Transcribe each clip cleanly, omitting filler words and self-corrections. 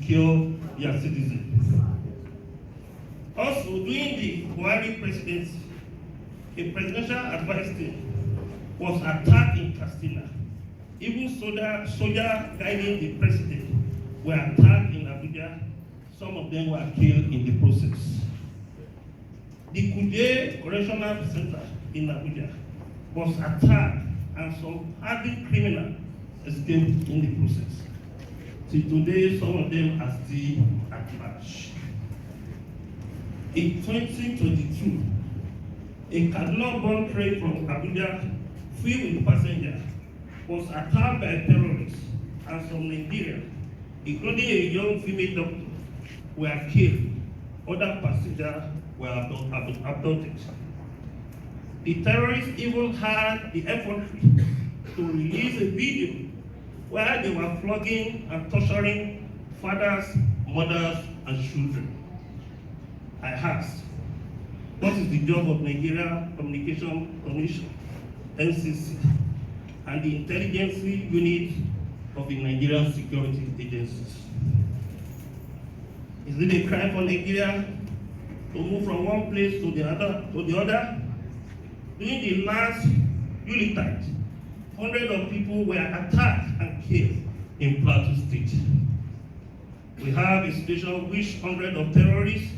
secure their citizens. Also, during the Buhari presidency, a presidential advice team was attacked in Katsina. Even soldiers guiding the president were attacked in Abuja. Some of them were killed in the process. The Kuje Correctional Center in Abuja was attacked and some hardened criminals escaped in the process. Till today, some of them are still at large. In 2022, a Kaduna-bound train from Abuja filled with passengers was attacked by terrorists, and some Nigerians, including a young female doctor, were killed. Other passengers were abducted. The terrorists even had the infantry to release a video where they were flogging and torturing fathers, mothers, and children. I asked, what is the job of Nigeria Communication Commission, NCC, and the intelligence unit of the Nigerian security agencies? Is it a crime for Nigeria to move from one place to the other? During the last Yuletide, hundreds of people were attacked and killed in Plateau State. We have a situation in which hundreds of terrorists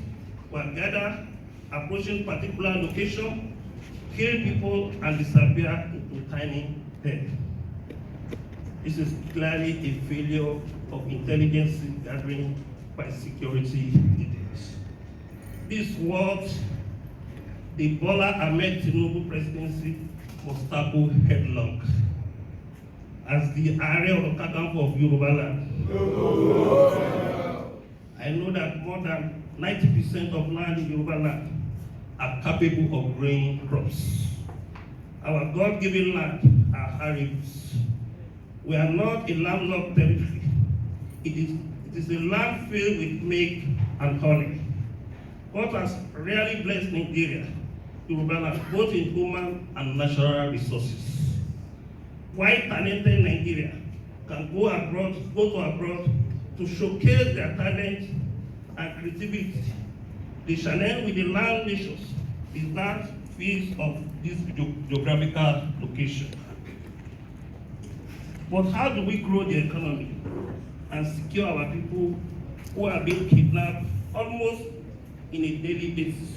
were gathered, approaching particular location, kill people, and disappear into tiny heads. This is clearly a failure of intelligence gathering by security agents. This is what the Bola Ahmed Tinubu presidency must tackle headlong as the area of Kakampo of Yoruba land. I know that more than 90% of land in Yoruba land are capable of growing crops. Our God-given land are areas. We are not a landlocked territory. It is a land filled with milk and honey. God has really blessed Nigeria, Yoruba land, both in human and natural resources. While talented Nigeria can go to abroad to showcase their talent and creativity, the challenge with the land nations is that fees of this geographical location. But how do we grow the economy and secure our people who are being kidnapped almost in a daily basis,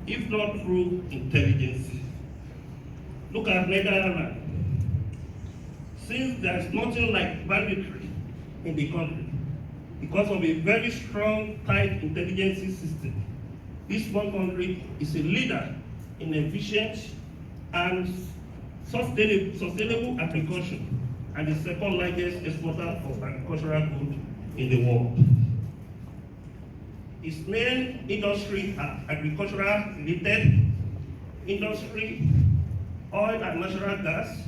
if not through intelligence? Look at Netherlands. Since there's nothing like banditry in the country, because of a very strong, tight intelligence system, this small country is a leader in efficient and sustainable agriculture, and the second largest exporter of agricultural goods in the world. Its main industries are agricultural related industry, oil and natural gas,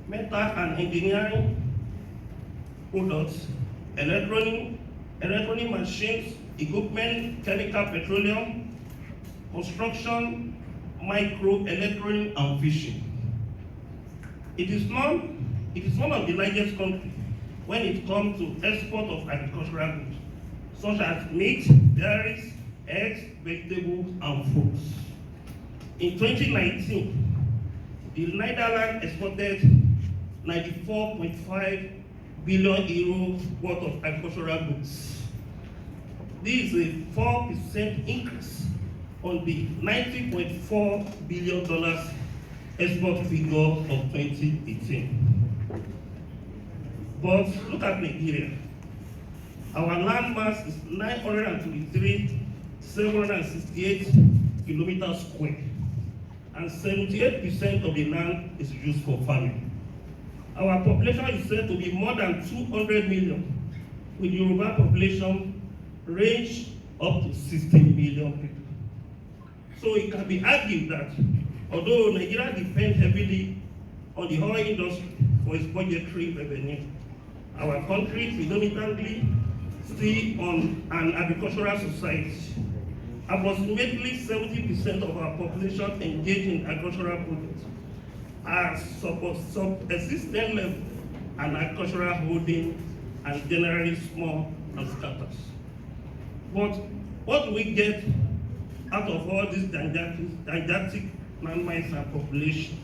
metal and engineering products, electronic machines, equipment, chemical, petroleum, construction, microelectronic, and fishing. It is one of the largest countries when it comes to export of agricultural goods, such as meat, dairies, eggs, vegetables, and fruits. In 2019, the Netherlands exported 94.5 billion euro worth of agricultural goods. This is a 4% increase on the $90.4 billion export figure of 2018. But look at Nigeria. Our land mass is 923,768 kilometers square, and 78% of the land is used for farming. Our population is said to be more than 200 million, with Yoruba population range up to 16 million people. So it can be argued that although Nigeria depends heavily on the oil industry for its budgetary revenue, our country is predominantly still on an agricultural society. Approximately 70% of our population engaged in agricultural projects are subsistence level and agricultural holding and generally small and scattered. But what do we get out of all this didactic landmines and population?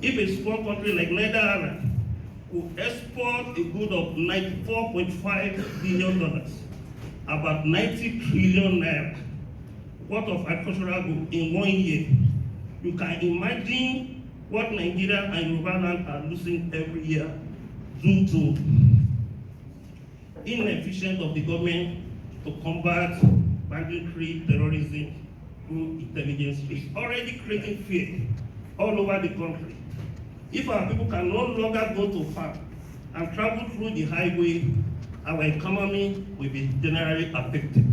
If a small country like Netherlands will export a good of $94.5 billion, about 90 trillion naira worth of agricultural goods in 1 year, you can imagine what Nigeria and Yoruba land are losing every year due to inefficient of the government to combat banditry, terrorism through intelligence. It's already creating fear all over the country. If our people can no longer go to farm and travel through the highway, our economy will be generally affected.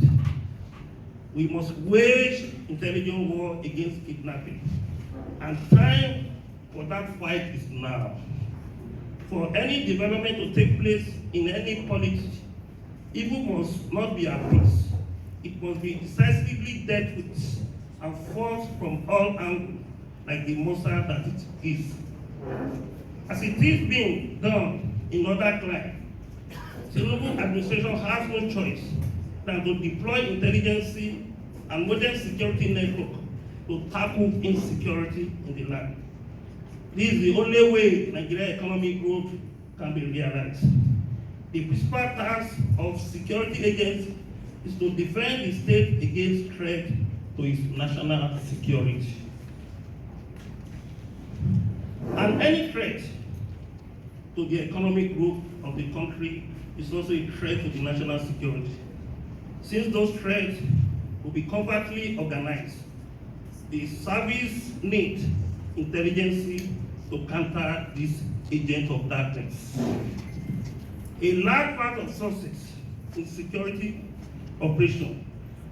We must wage intelligent war against kidnapping. And time for that fight is now. For any development to take place in any politics, evil must not be appeased. It must be decisively dealt with and fought from all angles, like the monster that it is. As it is being done in other climes, the Tinubu administration has no choice than to deploy intelligence and modern security network to tackle insecurity in the land. This is the only way Nigeria's economic growth can be realized. The principal task of security agents is to defend the state against threat to its national security. And any threat to the economic growth of the country is also a threat to the national security. Since those threats will be covertly organized, the service needs intelligence to counter these agents of darkness. A large part of success in security operation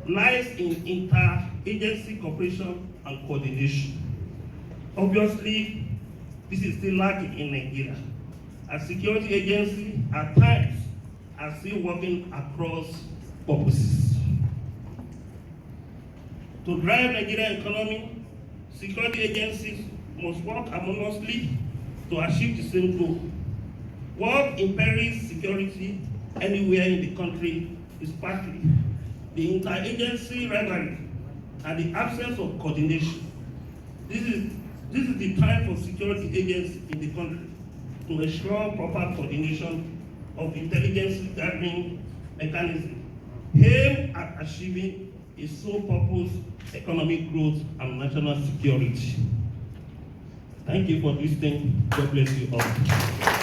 lies in interagency cooperation and coordination. Obviously, this is still lacking in Nigeria, as security agencies at times are still working across purposes. To drive Nigerian economy, security agencies must work harmoniously to achieve the same goal. What imperils security anywhere in the country is partly the interagency rivalry and the absence of coordination. This is the time for security agents in the country to ensure proper coordination of intelligence gathering mechanism aimed at achieving a sole purpose, economic growth and national security. Thank you for listening. God bless you all.